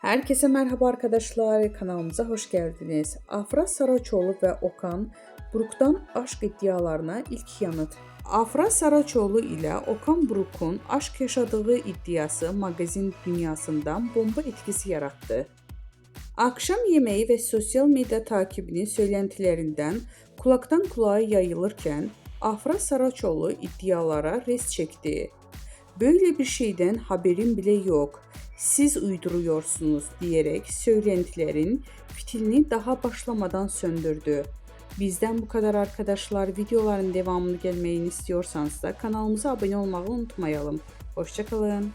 Herkese merhaba arkadaşlar, kanalımıza hoş geldiniz. Afra Saraçoğlu ve Okan Buruk'tan aşk iddialarına ilk yanıt. Afra Saraçoğlu ile Okan Buruk'un aşk yaşadığı iddiası magazin dünyasından bomba etkisi yarattı. Akşam yemeği ve sosyal medya takibinin söylentilerinden kulaktan kulağa yayılırken Afra Saraçoğlu iddialara res çekti. "Böyle bir şeyden haberim bile yok. Siz uyduruyorsunuz" diyerek söylentilerin fitilini daha başlamadan söndürdü. Bizden bu kadar arkadaşlar. Videoların devamını gelmeyini istiyorsanız da kanalımıza abone olmayı unutmayalım. Hoşça kalın.